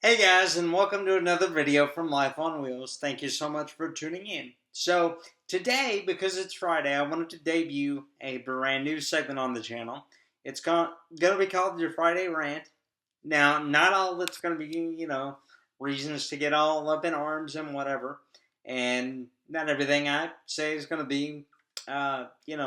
Hey guys, and welcome to another video from Life on Wheels. Thank you so much for tuning in. So, today, because it's Friday, I wanted to debut a brand new segment on the channel. It's going to be called Your Friday Rant. Now, not all of it's going to be, reasons to get all up in arms and whatever. And not everything I say is going to be,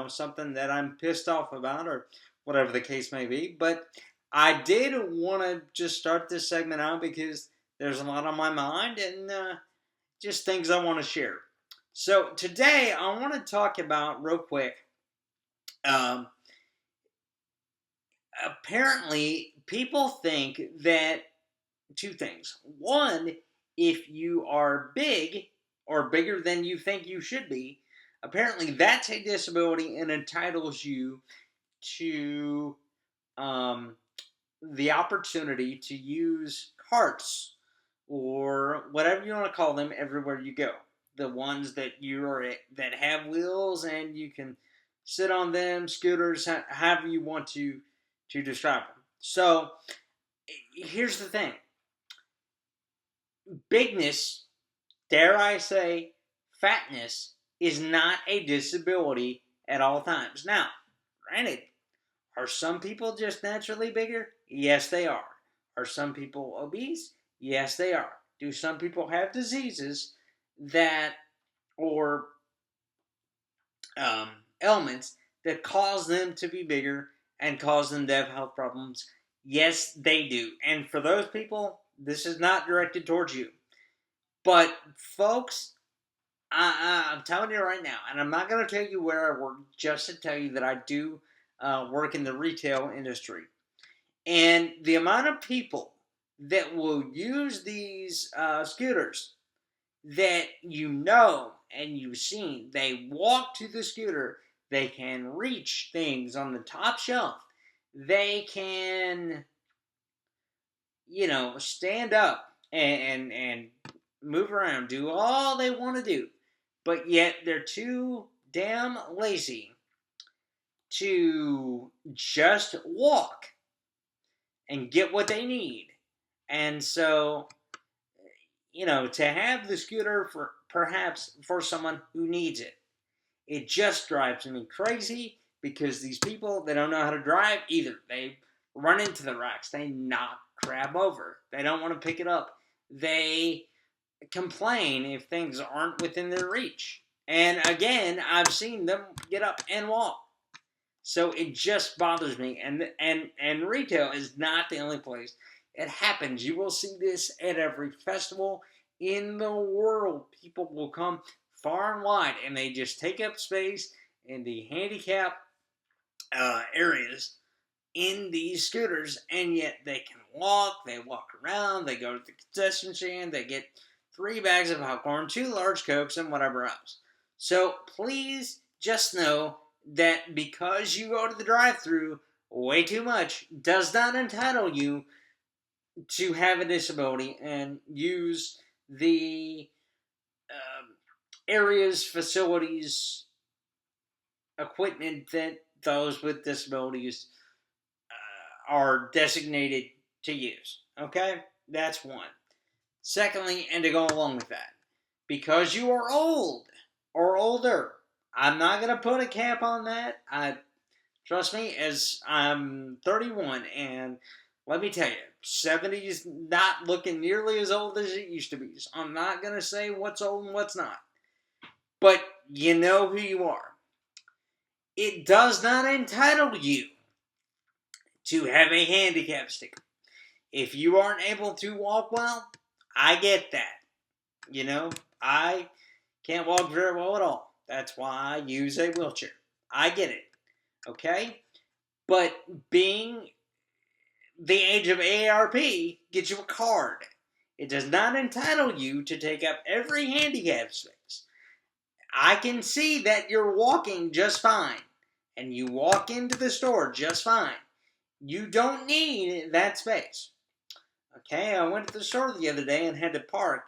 something that I'm pissed off about or whatever the case may be. But I did want to just start this segment out because there's a lot on my mind and just things I want to share. So today I want to talk about real quick. Um, Apparently, people think that two things. One, if you are big or bigger than you think you should be, apparently that's a disability and entitles you to um, the opportunity to use carts or whatever you want to call them everywhere you go. The ones that that have wheels and you can sit on them, scooters, however you want to describe them. So here's the thing: bigness, dare I say, fatness, is not a disability at all times. Now, granted, are some people just naturally bigger? Yes, they are. Are some people obese? Yes, they are. Do some people have diseases that, or um, ailments that cause them to be bigger and cause them to have health problems? Yes, they do. And for those people, this is not directed towards you. But, folks, I'm telling you right now, and I'm not going to tell you where I work just to tell you that I do work in the retail industry. And the amount of people that will use these scooters that and you've seen, they walk to the scooter, they can reach things on the top shelf, they can, stand up and move around, do all they want to do, but yet they're too damn lazy to just walk and get what they need. And so, to have the scooter for perhaps for someone who needs it, it just drives me crazy because these people, they don't know how to drive either. They run into the rocks, they knock crap over, they don't want to pick it up, they complain if things aren't within their reach. And again, I've seen them get up and walk. So it just bothers me. And retail is not the only place it happens. You will see this at every festival in the world. People will come far and wide, and they just take up space in the handicap areas in these scooters, and yet they can walk. They walk around. They go to the concession stand. They get 3 bags of popcorn, 2 large Cokes, and whatever else. So please just know that because you go to the drive-thru way too much does not entitle you to have a disability and use the areas, facilities, equipment that those with disabilities are designated to use. Okay? That's one. Secondly, and to go along with that, because you are old or older, I'm not going to put a cap on that. Trust me, as I'm 31, and let me tell you, 70 is not looking nearly as old as it used to be. So I'm not going to say what's old and what's not. But you know who you are. It does not entitle you to have a handicap sticker. If you aren't able to walk well, I get that. I can't walk very well at all. That's why I use a wheelchair. I get it. Okay? But being the age of AARP gets you a card. It does not entitle you to take up every handicap space. I can see that you're walking just fine, and you walk into the store just fine. You don't need that space. Okay, I went to the store the other day and had to park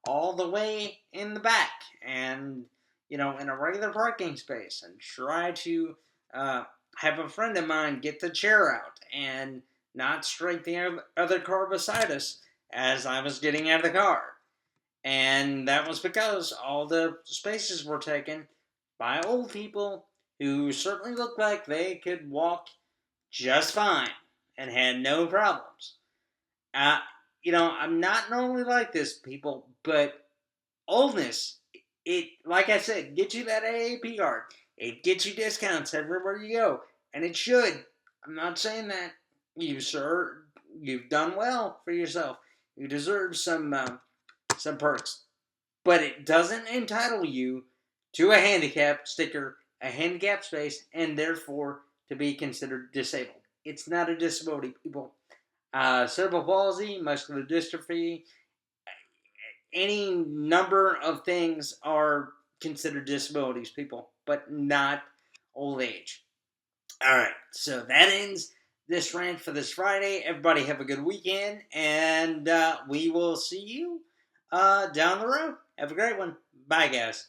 all the way in the back and, in a regular parking space and try to have a friend of mine get the chair out and not strike the other car beside us as I was getting out of the car. And that was because all the spaces were taken by old people who certainly looked like they could walk just fine and had no problems. Uh, I'm not normally like this, people, but oldness, it, like I said, gets you that AAP card. It gets you discounts everywhere you go, and it should. I'm not saying that you, sir, you've done well for yourself. You deserve some perks, but it doesn't entitle you to a handicap sticker, a handicap space, and therefore to be considered disabled. It's not a disability, people. Cerebral palsy, muscular dystrophy, any number of things are considered disabilities, people, but not old age. All right, so that ends this rant for this Friday. Everybody have a good weekend, and we will see you down the road. Have a great one. Bye, guys.